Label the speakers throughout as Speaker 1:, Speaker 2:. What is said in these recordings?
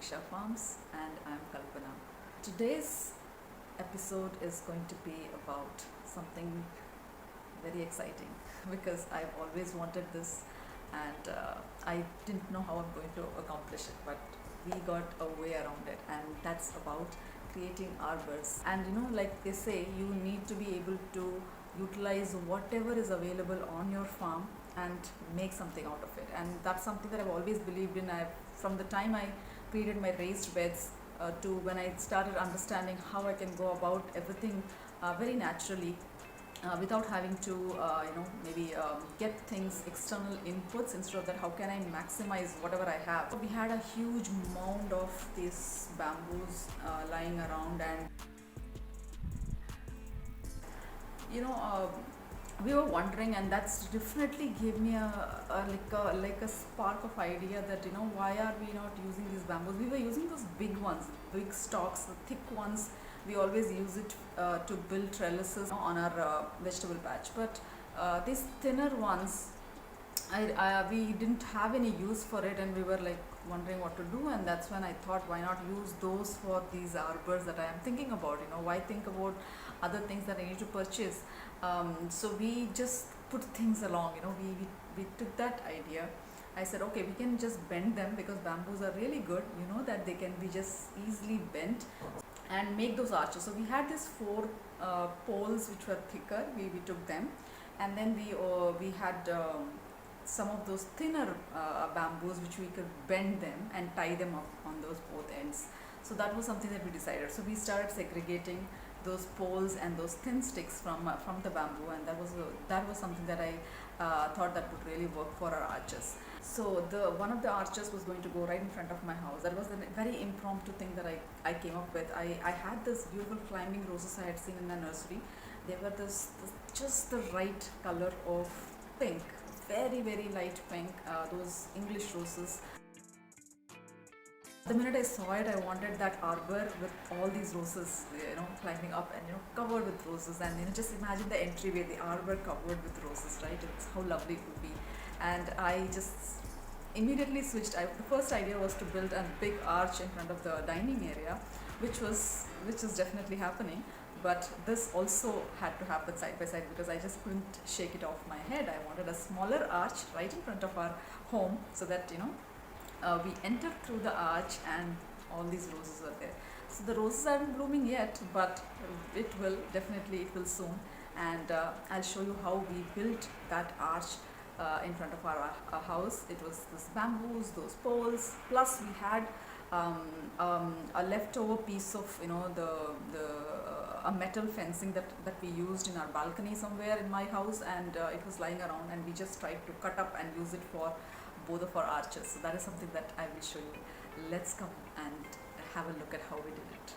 Speaker 1: Kalpavriksha Farms, and I'm Kalpana. Today's episode is going to be about something very exciting because I've always wanted this and I didn't know how I'm going to accomplish it, but we got a way around it, and that's about creating arbors. And like they say, you need to be able to utilize whatever is available on your farm and make something out of it. And that's something that I've always believed in. From the time I created my raised beds to when I started understanding how I can go about everything very naturally without having to maybe get things external inputs. Instead of that, how can I maximize whatever I have? We had a huge mound of these bamboos lying around, and you know uh, we were wondering, and that's definitely gave me a spark of idea that why are we not using these bamboos. We were using those big ones, big stalks, the thick ones. We always use it to build trellises on our vegetable patch, but these thinner ones, we didn't have any use for it, and we were like wondering what to do. And that's when I thought, why not use those for these arbors that I am thinking about. Why think about other things that I need to purchase? So we just put things along. We took that idea. I said, okay, we can just bend them because bamboos are really good, that they can be just easily bent and make those arches. So we had these four poles which were thicker. We took them, and then we had some of those thinner bamboos which we could bend them and tie them up on those both ends. So that was something that we decided. So we started segregating those poles and those thin sticks from the bamboo, and that was something that I thought that would really work for our arches. So the one of the arches was going to go right in front of my house. That was a very impromptu thing that I came up with. I had this beautiful climbing roses I had seen in the nursery. They were just the right color of pink, very very light pink, those English roses. The minute I saw it, I wanted that arbor with all these roses, climbing up and covered with roses. And just imagine the entryway, the arbor covered with roses, right? It's how lovely it would be. And I just immediately switched. The first idea was to build a big arch in front of the dining area, which is definitely happening. But this also had to happen side by side because I just couldn't shake it off my head. I wanted a smaller arch right in front of our home, so that we entered through the arch and all these roses were there. So the roses aren't blooming yet, but it will soon. And I'll show you how we built that arch in front of our house. It was this bamboos, those poles, plus we had a leftover piece of a metal fencing that we used in our balcony somewhere in my house, and it was lying around, and we just tried to cut up and use it for both of our arches. So that is something that I will show you. Let's come and have a look at how we did it.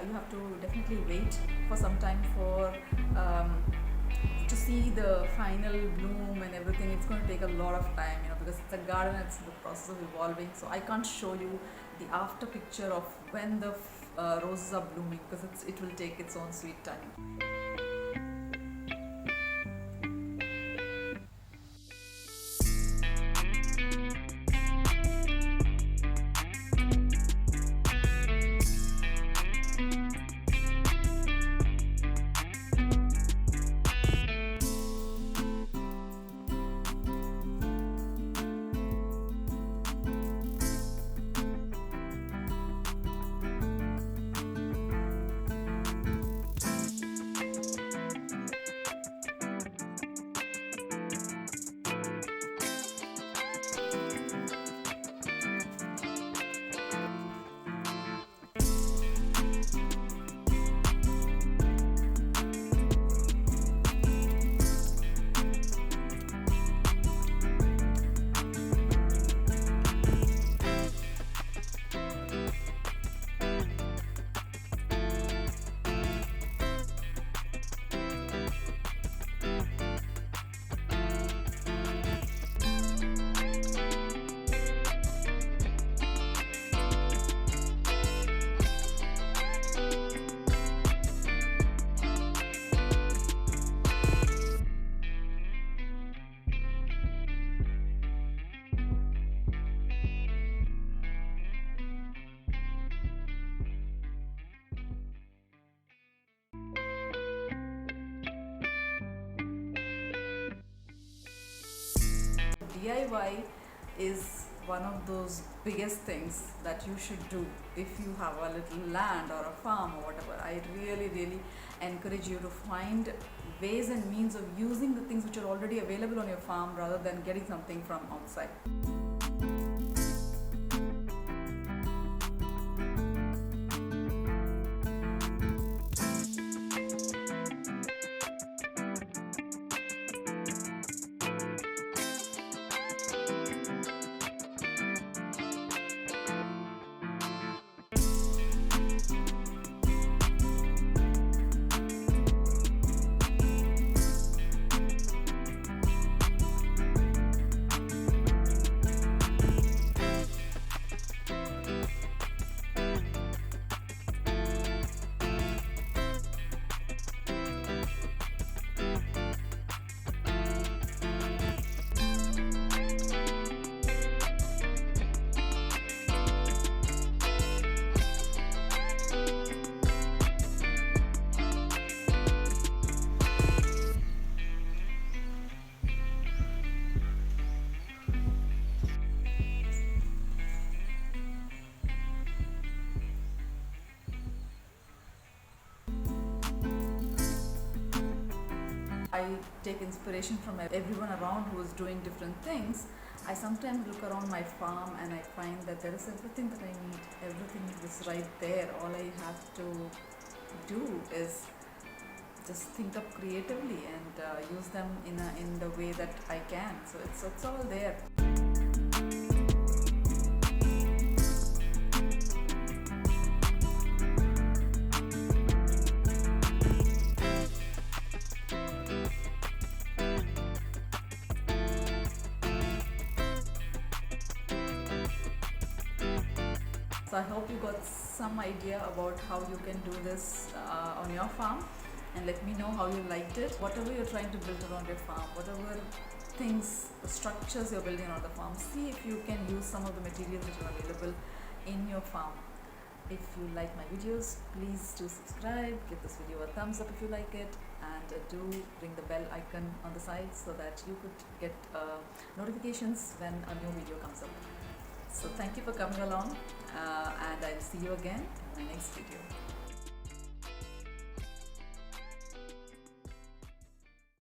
Speaker 1: you have to definitely wait for some time for um, to see the final bloom and everything. It's going to take a lot of time, because it's a garden, it's in the process of evolving. So I can't show you the after picture of when the roses are blooming, because it will take its own sweet time. DIY is one of those biggest things that you should do if you have a little land or a farm or whatever. I really, really encourage you to find ways and means of using the things which are already available on your farm rather than getting something from outside. I take inspiration from everyone around who is doing different things. I sometimes look around my farm and I find that there is everything that I need. Everything is right there. All I have to do is just think up creatively and use them in the way that I can. So it's all there. So I hope you got some idea about how you can do this on your farm, and let me know how you liked it. Whatever you're trying to build around your farm, whatever things, structures you're building around the farm, see if you can use some of the materials that are available in your farm. If you like my videos, please do subscribe, give this video a thumbs up if you like it, and do ring the bell icon on the side so that you could get notifications when a new video comes up. So thank you for coming along, and I'll see you again in my next video.